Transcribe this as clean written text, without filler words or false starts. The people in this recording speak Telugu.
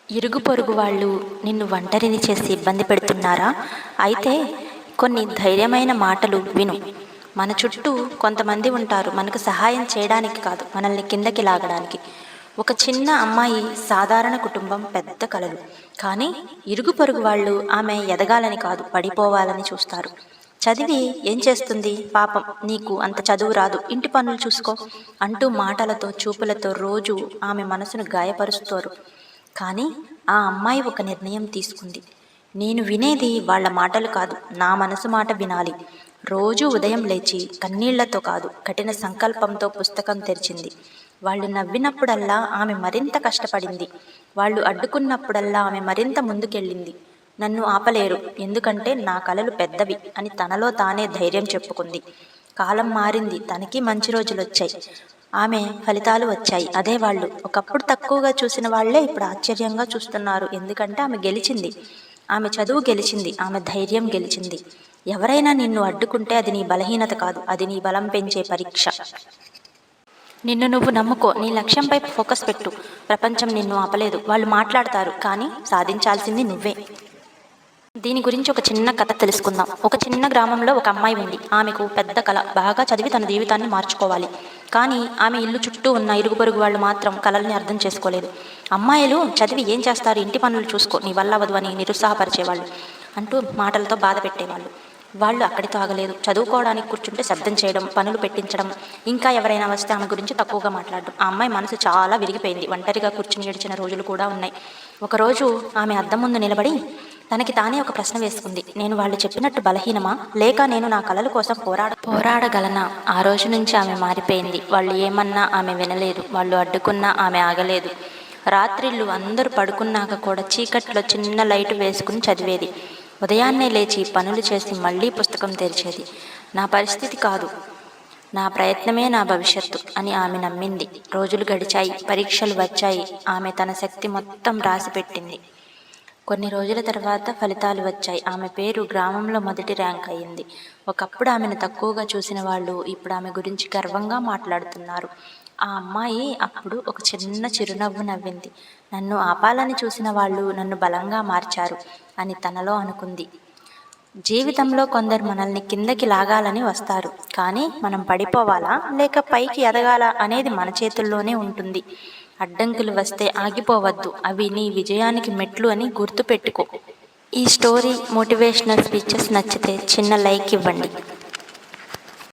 ఇరుగు పొరుగు వాళ్ళు నిన్ను ఒంటరిని చేసి ఇబ్బంది పెడుతున్నారా? అయితే కొన్ని ధైర్యమైన మాటలు విను. మన చుట్టూ కొంతమంది ఉంటారు మనకు సహాయం చేయడానికి కాదు, మనల్ని కిందకి లాగడానికి. ఒక చిన్న అమ్మాయి సాధారణ కుటుంబం, పెద్ద కలలు. కానీ ఇరుగు పొరుగు వాళ్ళు ఆమె ఎదగాలని కాదు, పడిపోవాలని చూస్తారు. చదివి ఏం చేస్తుంది, పాపం నీకు అంత చదువు రాదు, ఇంటి పనులు చూసుకో అంటూ మాటలతో చూపులతో రోజు ఆమె మనసును గాయపరుస్తారు. కానీ ఆ అమ్మాయి ఒక నిర్ణయం తీసుకుంది. నేను వినేది వాళ్ళ మాటలు కాదు, నా మనసు మాట వినాలి. రోజు ఉదయం లేచి కన్నీళ్లతో కాదు, కఠిన సంకల్పంతో పుస్తకం తెరిచింది. వాళ్ళు నవ్వినప్పుడల్లా ఆమె మరింత కష్టపడింది. వాళ్ళు అడ్డుకున్నప్పుడల్లా ఆమె మరింత ముందుకెళ్ళింది. నన్ను ఆపలేరు, ఎందుకంటే నా కలలు పెద్దవి అని తనలో తానే ధైర్యం చెప్పుకుంది. కాలం మారింది, తనకి మంచి రోజులు వచ్చాయి. ఆమె ఫలితాలు వచ్చాయి. అదే వాళ్ళు ఒకప్పుడు తక్కువగా చూసిన వాళ్లే ఇప్పుడు ఆశ్చర్యంగా చూస్తున్నారు. ఎందుకంటే ఆమె గెలిచింది. ఆమె చదువు గెలిచింది, ఆమె ధైర్యం గెలిచింది. ఎవరైనా నిన్ను అడ్డుకుంటే అది నీ బలహీనత కాదు, అది నీ బలం పెంచే పరీక్ష. నిన్ను నువ్వు నమ్ముకో, నీ లక్ష్యంపై ఫోకస్ పెట్టు. ప్రపంచం నిన్ను ఆపలేదు. వాళ్ళు మాట్లాడతారు, కానీ సాధించాల్సింది నువ్వే. దీని గురించి ఒక చిన్న కథ తెలుసుకుందాం. ఒక చిన్న గ్రామంలో ఒక అమ్మాయి ఉంది. ఆమెకు పెద్ద కళ, బాగా చదివి తన జీవితాన్ని మార్చుకోవాలి. కానీ ఆమె ఇల్లు చుట్టూ ఉన్న ఇరుగు పొరుగు వాళ్ళు మాత్రం కళల్ని అర్థం చేసుకోలేదు. అమ్మాయిలు చదివి ఏం చేస్తారు, ఇంటి పనులు చూసుకో, నీ వల్ల అవ్వదు అని నిరుత్సాహపరిచేవాళ్ళు, అంటూ మాటలతో బాధ పెట్టేవాళ్ళు. వాళ్ళు అక్కడితో ఆగలేదు. చదువుకోవడానికి కూర్చుంటే శబ్దం చేయడం, పనులు పెట్టించడం, ఇంకా ఎవరైనా వస్తే ఆమె గురించి తక్కువగా మాట్లాడడం. ఆ అమ్మాయి మనసు చాలా విరిగిపోయింది. ఒంటరిగా కూర్చుని ఏడ్చిన రోజులు కూడా ఉన్నాయి. ఒకరోజు ఆమె అద్దం ముందు నిలబడి తనకి తానే ఒక ప్రశ్న వేసుకుంది. నేను వాళ్ళు చెప్పినట్టు బలహీనమా, లేక నేను నా కలల కోసం పోరాడగలనా? ఆ రోజు నుంచి ఆమె మారిపోయింది. వాళ్ళు ఏమన్నా ఆమె వినలేదు, వాళ్ళు అడ్డుకున్నా ఆమె ఆగలేదు. రాత్రిళ్ళు అందరూ పడుకున్నాక కూడా చీకట్లో చిన్న లైటు వేసుకుని చదివేది. ఉదయాన్నే లేచి పనులు చేసి మళ్ళీ పుస్తకం తెరిచేది. నా పరిస్థితి కాదు, నా ప్రయత్నమే నా భవిష్యత్తు అని ఆమె నమ్మింది. రోజులు గడిచాయి, పరీక్షలు వచ్చాయి. ఆమె తన శక్తి మొత్తం రాసిపెట్టింది. కొన్ని రోజుల తర్వాత ఫలితాలు వచ్చాయి. ఆమె పేరు గ్రామంలో మొదటి ర్యాంక్ అయ్యింది. ఒకప్పుడు ఆమెను తక్కువగా చూసిన వాళ్ళు ఇప్పుడు ఆమె గురించి గర్వంగా మాట్లాడుతున్నారు. ఆ అమ్మాయి అప్పుడు ఒక చిన్న చిరునవ్వు నవ్వింది. నన్ను ఆపాలని చూసిన వాళ్ళు నన్ను బలంగా మార్చారు అని తనలో అనుకుంది. జీవితంలో కొందరు మనల్ని కిందకి లాగాలని వస్తారు, కానీ మనం పడిపోవాలా లేక పైకి ఎదగాలా అనేది మన చేతుల్లోనే ఉంటుంది. అడ్డంకులు వస్తే ఆగిపోవద్దు, అవి నీ విజయానికి మెట్లు అని గుర్తుపెట్టుకో. ఈ స్టోరీ మోటివేషనల్ స్పీచెస్ నచ్చితే చిన్న లైక్ ఇవ్వండి.